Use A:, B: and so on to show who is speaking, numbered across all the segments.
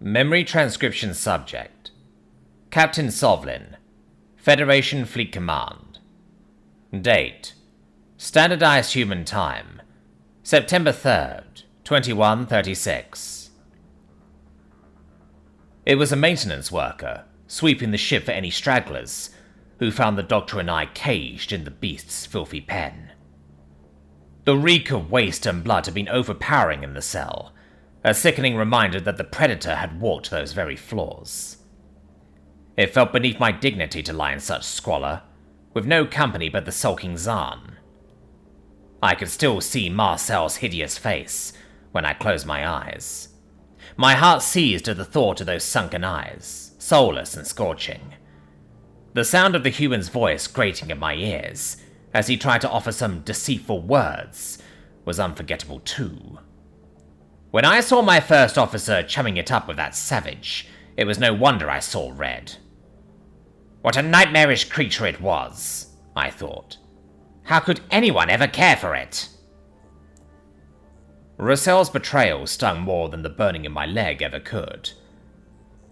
A: Memory transcription subject. Captain Sovlin. Federation Fleet Command. Date. Standardized Human Time. September 3rd, 2136. It was a maintenance worker, sweeping the ship for any stragglers, who found the Doctor and I caged in the beast's filthy pen. The reek of waste and blood had been overpowering in the cell, a sickening reminder that the Predator had walked those very floors. It felt beneath my dignity to lie in such squalor, with no company but the sulking Zahn. I could still see Marcel's hideous face when I closed my eyes. My heart seized at the thought of those sunken eyes, soulless and scorching. The sound of the human's voice grating in my ears, as he tried to offer some deceitful words, was unforgettable too. When I saw my first officer chumming it up with that savage, it was no wonder I saw red. What a nightmarish creature it was, I thought. How could anyone ever care for it? Russell's betrayal stung more than the burning in my leg ever could.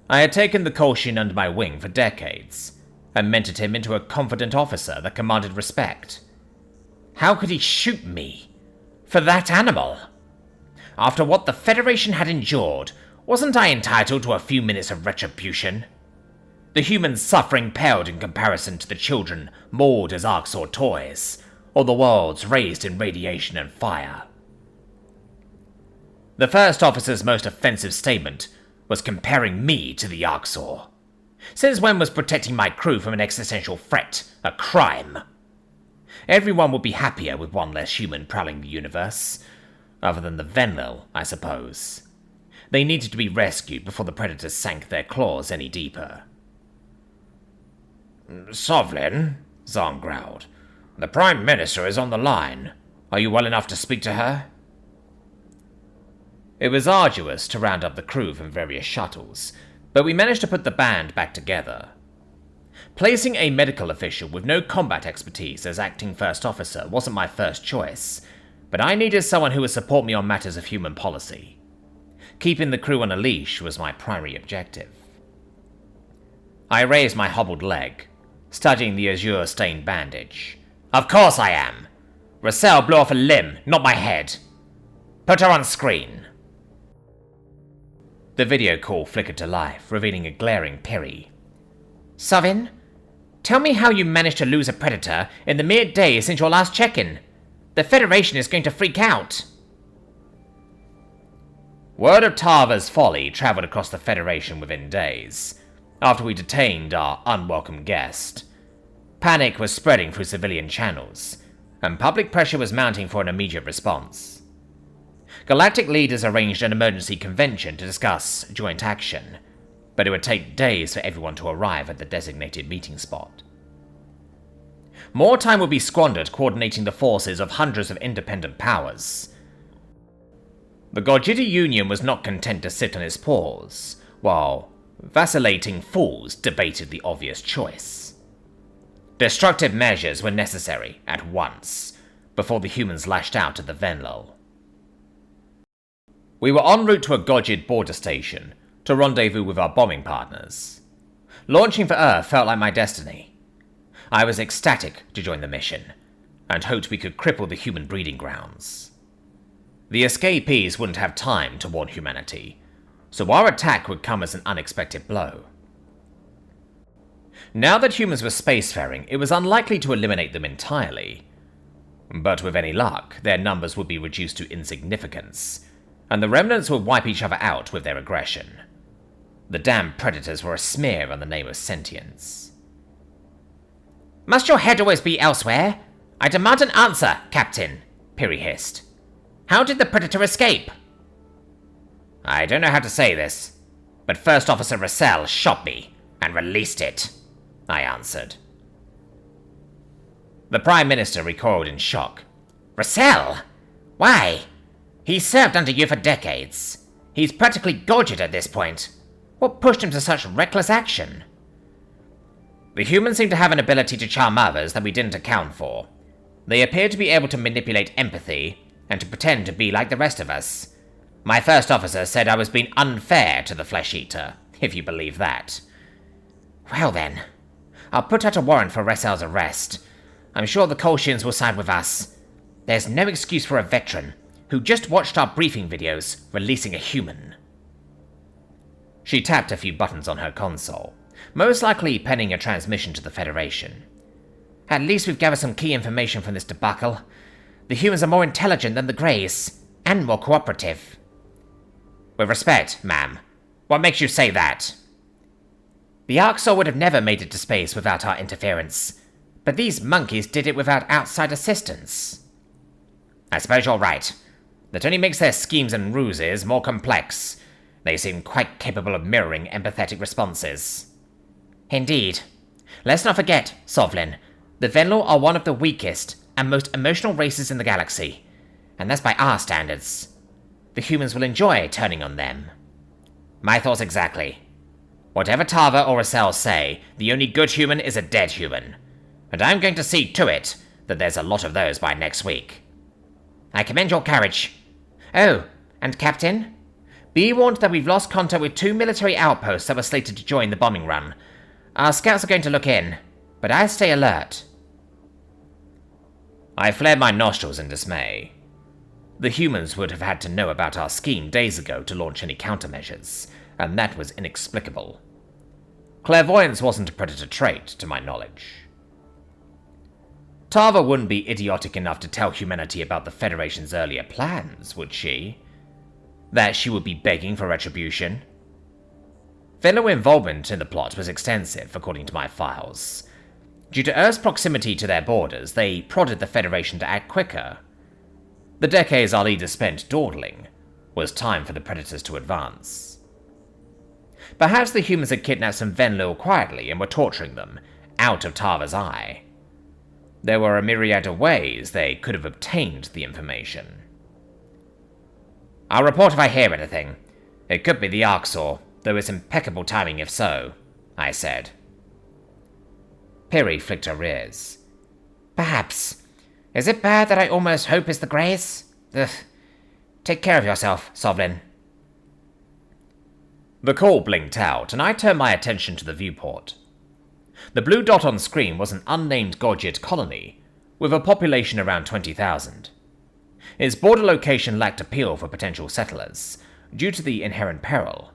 A: I had taken the Kolshin under my wing for decades, and mentored him into a confident officer that commanded respect. How could he shoot me? For that animal? After what the Federation had endured, wasn't I entitled to a few minutes of retribution? The human's suffering paled in comparison to the children mauled as Arxor toys, or the worlds raised in radiation and fire. The first officer's most offensive statement was comparing me to the Arxor. Since when was protecting my crew from an existential threat a crime? Everyone would be happier with one less human prowling the universe. Other than the Venlil, I suppose. They needed to be rescued before the Predators sank their claws any deeper. "Sovlin," Zahn growled. "The Prime Minister is on the line. Are you well enough to speak to her?" It was arduous to round up the crew from various shuttles, but we managed to put the band back together. Placing a medical official with no combat expertise as acting first officer wasn't my first choice, but I needed someone who would support me on matters of human policy. Keeping the crew on a leash was my primary objective. I raised my hobbled leg, studying the azure-stained bandage. "Of course I am! Russell blew off a limb, not my head. Put her on screen." The video call flickered to life, revealing a glaring Piri. "Sovin, tell me how you managed to lose a Predator in the mere days since your last check-in. The Federation is going to freak out." Word of Tava's folly travelled across the Federation within days, after we detained our unwelcome guest. Panic was spreading through civilian channels, and public pressure was mounting for an immediate response. Galactic leaders arranged an emergency convention to discuss joint action, but it would take days for everyone to arrive at the designated meeting spot. More time would be squandered coordinating the forces of hundreds of independent powers. The Gojidi Union was not content to sit on its paws, while vacillating fools debated the obvious choice. Destructive measures were necessary at once, before the humans lashed out at the Venlil. We were en route to a Gojid border station to rendezvous with our bombing partners. Launching for Earth felt like my destiny. I was ecstatic to join the mission, and hoped we could cripple the human breeding grounds. The escapees wouldn't have time to warn humanity, so our attack would come as an unexpected blow. Now that humans were spacefaring, it was unlikely to eliminate them entirely. But with any luck, their numbers would be reduced to insignificance, and the remnants would wipe each other out with their aggression. The damned Predators were a smear on the name of sentience. "Must your head always be elsewhere? I demand an answer, Captain," Piri hissed. "How did the Predator escape?" "I don't know how to say this, but First Officer Russell shot me and released it," I answered. The Prime Minister recoiled in shock. "Russell? Why? He served under you for decades. He's practically Gojid at this point. What pushed him to such reckless action?" "The humans seem to have an ability to charm others that we didn't account for. They appear to be able to manipulate empathy and to pretend to be like the rest of us. My first officer said I was being unfair to the Flesh Eater, if you believe that. Well then, I'll put out a warrant for Ressel's arrest. I'm sure the Kolshians will side with us. There's no excuse for a veteran who just watched our briefing videos releasing a human. She tapped a few buttons on her console, most likely penning a transmission to the Federation. At least we've gathered some key information from this debacle. The humans are more intelligent than the Greys, and more cooperative. With respect, ma'am, what makes you say that? The Arxor would have never made it to space without our interference, but these monkeys did it without outside assistance. I suppose you're right. That only makes their schemes and ruses more complex. They seem quite capable of mirroring empathetic responses. Indeed. Let's not forget, Sovlin, the Venlor are one of the weakest and most emotional races in the galaxy, and that's by our standards. The humans will enjoy turning on them. My thoughts exactly. Whatever Tava or Rassel say, the only good human is a dead human, and I'm going to see to it that there's a lot of those by next week. I commend your courage. Oh, and Captain? Be warned that we've lost contact with 2 military outposts that were slated to join the bombing run. Our scouts are going to look in, but I'll stay alert. I flared my nostrils in dismay. The humans would have had to know about our scheme days ago to launch any countermeasures, and that was inexplicable. Clairvoyance wasn't a predator trait, to my knowledge. Tava wouldn't be idiotic enough to tell humanity about the Federation's earlier plans, would she? That she would be begging for retribution? Venlo involvement in the plot was extensive, according to my files. Due to Earth's proximity to their borders, they prodded the Federation to act quicker. The decades our leaders spent dawdling was time for the Predators to advance. Perhaps the humans had kidnapped some Venlo quietly and were torturing them, out of Tava's eye. There were a myriad of ways they could have obtained the information. I'll report if I hear anything. It could be the Arxor, though it's impeccable timing if so, I said. Piri flicked her ears. Perhaps. Is it bad that I almost hope it's the Greys? Ugh. Take care of yourself, Sovlin. The call blinked out, and I turned my attention to the viewport. The blue dot on screen was an unnamed Gojid colony, with a population around 20,000. Its border location lacked appeal for potential settlers, due to the inherent peril.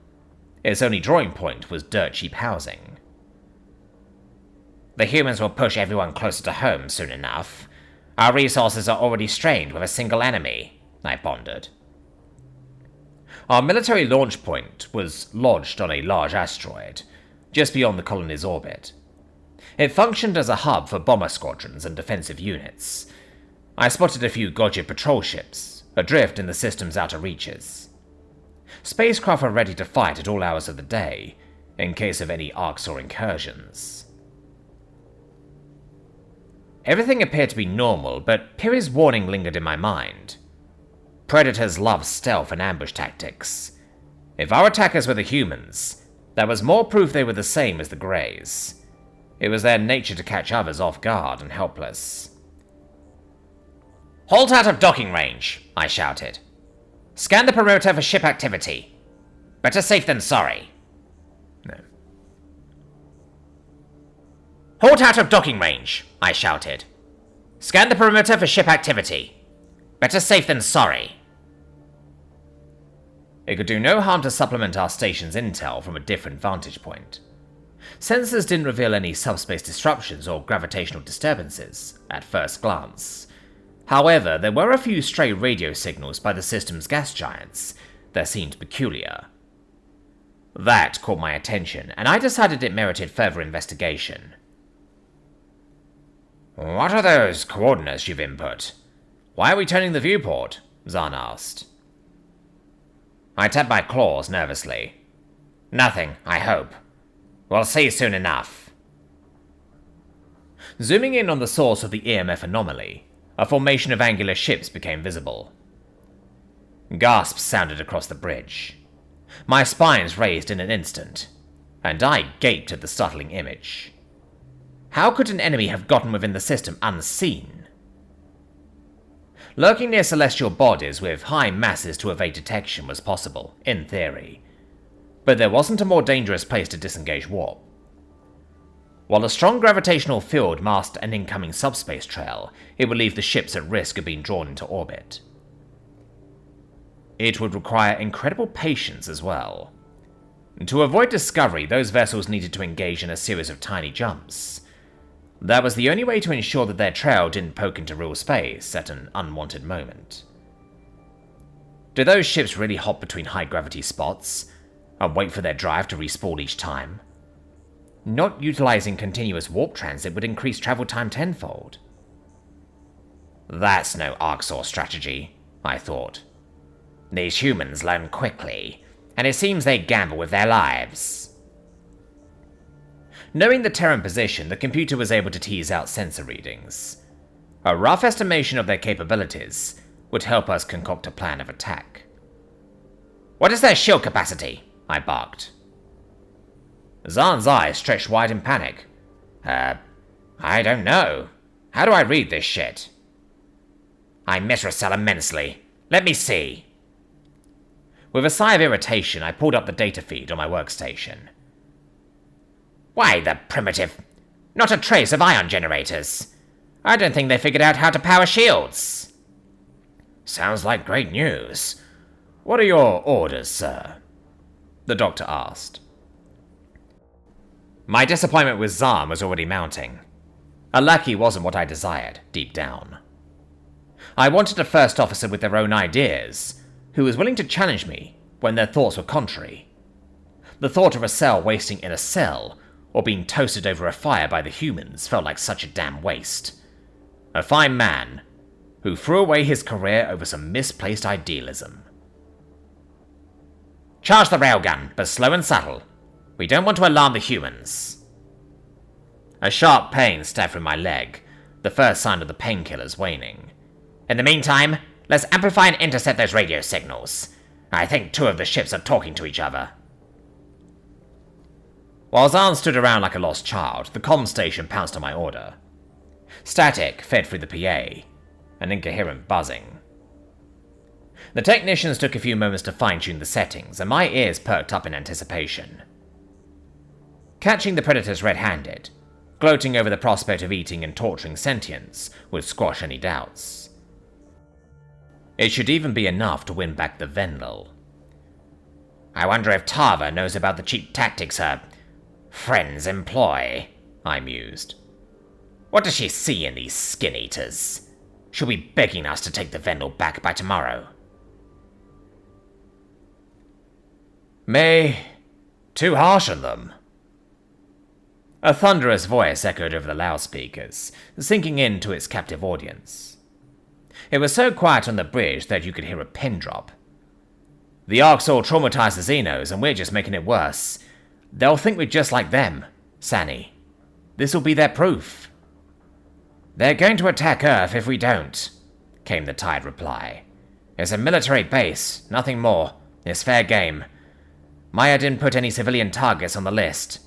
A: Its only drawing point was dirt cheap housing. The humans will push everyone closer to home soon enough. Our resources are already strained with a single enemy, I pondered. Our military launch point was lodged on a large asteroid, just beyond the colony's orbit. It functioned as a hub for bomber squadrons and defensive units. I spotted a few Gojid patrol ships, adrift in the system's outer reaches. Spacecraft were ready to fight at all hours of the day, in case of any Arxor incursions. Everything appeared to be normal, but Piri's warning lingered in my mind. Predators love stealth and ambush tactics. If our attackers were the humans, that was more proof they were the same as the Greys. It was their nature to catch others off guard and helpless. Halt out of docking range, I shouted. Scan the perimeter for ship activity. Better safe than sorry. No. Halt out of docking range, I shouted. Scan the perimeter for ship activity. Better safe than sorry. It could do no harm to supplement our station's intel from a different vantage point. Sensors didn't reveal any subspace disruptions or gravitational disturbances, at first glance. However, there were a few stray radio signals by the system's gas giants that seemed peculiar. That caught my attention, and I decided it merited further investigation. What are those coordinates you've input? Why are we turning the viewport? Zahn asked. I tapped my claws nervously. Nothing, I hope. We'll see soon enough. Zooming in on the source of the EMF anomaly, a formation of angular ships became visible. Gasps sounded across the bridge. My spines raised in an instant, and I gaped at the startling image. How could an enemy have gotten within the system unseen? Lurking near celestial bodies with high masses to evade detection was possible, in theory. But there wasn't a more dangerous place to disengage warp. While a strong gravitational field masked an incoming subspace trail, it would leave the ships at risk of being drawn into orbit. It would require incredible patience as well. To avoid discovery, those vessels needed to engage in a series of tiny jumps. That was the only way to ensure that their trail didn't poke into real space at an unwanted moment. Do those ships really hop between high-gravity spots and wait for their drive to respawn each time? Not utilizing continuous warp transit would increase travel time tenfold. That's no Arxor strategy, I thought. These humans learn quickly, and it seems they gamble with their lives. Knowing the Terran position, the computer was able to tease out sensor readings. A rough estimation of their capabilities would help us concoct a plan of attack. "What is their shield capacity?" I barked. Zahn's eyes stretched wide in panic. I don't know. How do I read this shit? I miss Russell immensely. Let me see. With a sigh of irritation, I pulled up the data feed on my workstation. Why, the primitive... Not a trace of ion generators. I don't think they figured out how to power shields. Sounds like great news. What are your orders, sir? The doctor asked. My disappointment with Zahn was already mounting. A lackey wasn't what I desired, deep down. I wanted a first officer with their own ideas, who was willing to challenge me when their thoughts were contrary. The thought of a cell wasting in a cell, or being toasted over a fire by the humans, felt like such a damn waste. A fine man, who threw away his career over some misplaced idealism. Charge the railgun, but slow and subtle. We don't want to alarm the humans. A sharp pain stabbed through my leg, the first sign of the painkillers waning. In the meantime, let's amplify and intercept those radio signals. I think two of the ships are talking to each other. While Zahn stood around like a lost child, the comm station pounced on my order. Static fed through the PA, an incoherent buzzing. The technicians took a few moments to fine-tune the settings, and my ears perked up in anticipation. Catching the predators red-handed, gloating over the prospect of eating and torturing sentients would squash any doubts. It should even be enough to win back the Venlil. I wonder if Tava knows about the cheap tactics her friends employ, I mused. What does she see in these skin-eaters? She'll be begging us to take the Venlil back by tomorrow. May, too harsh on them. A thunderous voice echoed over the loudspeakers, sinking into its captive audience. It was so quiet on the bridge that you could hear a pin drop. The Arxor traumatized the Xenos, and we're just making it worse. They'll think we're just like them, Sani. This'll be their proof. They're going to attack Earth if we don't, came the tired reply. It's a military base, nothing more. It's fair game. Maya didn't put any civilian targets on the list.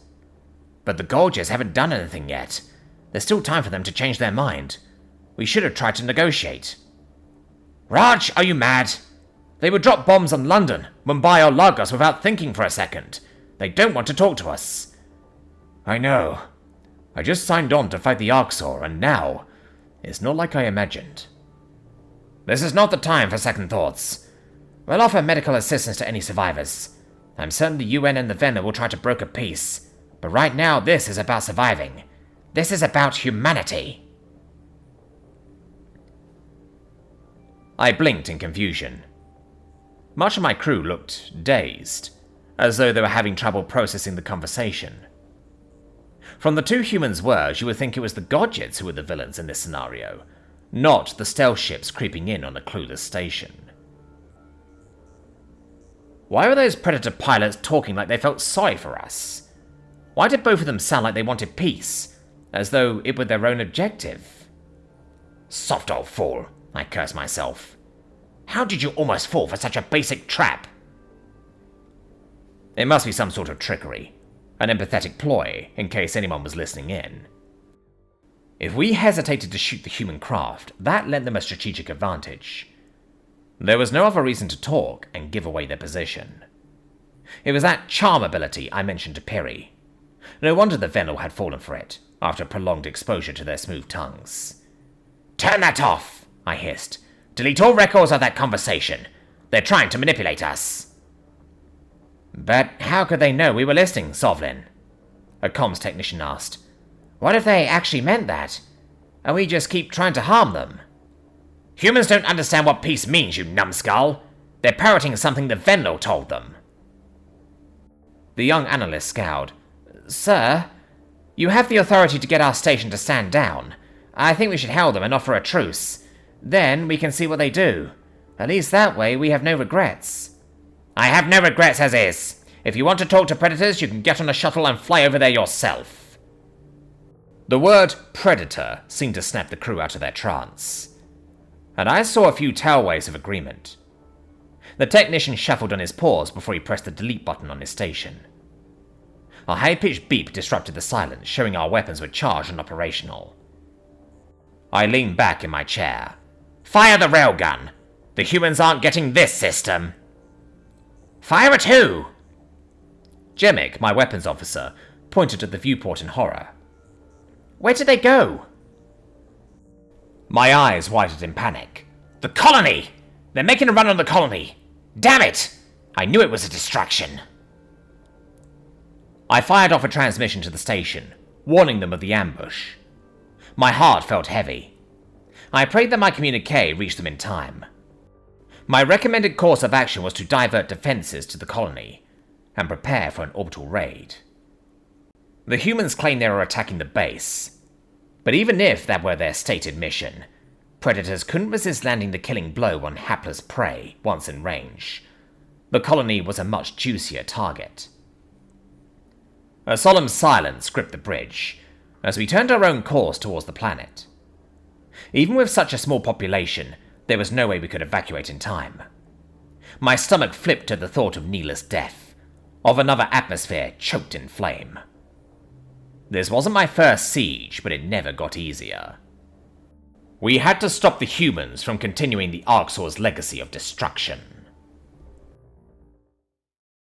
A: But the Gojids haven't done anything yet. There's still time for them to change their mind. We should have tried to negotiate. Raj, are you mad? They would drop bombs on London, Mumbai or Lagos without thinking for a second. They don't want to talk to us. I know. I just signed on to fight the Arxor, and now, it's not like I imagined. This is not the time for second thoughts. We'll offer medical assistance to any survivors. I'm certain the UN and the Venlil will try to broker peace. But right now, this is about surviving. This is about humanity. I blinked in confusion. Much of my crew looked dazed, as though they were having trouble processing the conversation. From the two humans' words, you would think it was the Gojids who were the villains in this scenario, not the stealth ships creeping in on a clueless station. Why were those Predator pilots talking like they felt sorry for us? Why did both of them sound like they wanted peace, as though it were their own objective? Soft old fool, I cursed myself. How did you almost fall for such a basic trap? It must be some sort of trickery, an empathetic ploy, in case anyone was listening in. If we hesitated to shoot the human craft, that lent them a strategic advantage. There was no other reason to talk and give away their position. It was that charm ability I mentioned to Piri. No wonder the Venel had fallen for it, after prolonged exposure to their smooth tongues. "Turn that off!" I hissed. "Delete all records of that conversation. They're trying to manipulate us." "But how could they know we were listening, Sovlin?" a comms technician asked. "What if they actually meant that, and we just keep trying to harm them?" "Humans don't understand what peace means, you numbskull. They're parroting something the Venlo told them." The young analyst scowled. "Sir, you have the authority to get our station to stand down. I think we should hail them and offer a truce. Then we can see what they do. At least that way we have no regrets." "I have no regrets as is. If you want to talk to predators, you can get on a shuttle and fly over there yourself." The word predator seemed to snap the crew out of their trance, and I saw a few tailways of agreement. The technician shuffled on his paws before he pressed the delete button on his station. A high-pitched beep disrupted the silence, showing our weapons were charged and operational. I leaned back in my chair. "Fire the railgun! The humans aren't getting this system!" "Fire at who?" Jemik, my weapons officer, pointed at the viewport in horror. "Where did they go?" My eyes widened in panic. "The colony! They're making a run on the colony! Damn it! I knew it was a distraction!" I fired off a transmission to the station, warning them of the ambush. My heart felt heavy. I prayed that my communique reached them in time. My recommended course of action was to divert defenses to the colony and prepare for an orbital raid. The humans claim they were attacking the base, but even if that were their stated mission, predators couldn't resist landing the killing blow on hapless prey once in range. The colony was a much juicier target. A solemn silence gripped the bridge as we turned our own course towards the planet. Even with such a small population, there was no way we could evacuate in time. My stomach flipped at the thought of needless death, of another atmosphere choked in flame. This wasn't my first siege, but it never got easier. We had to stop the humans from continuing the Arxor's legacy of destruction.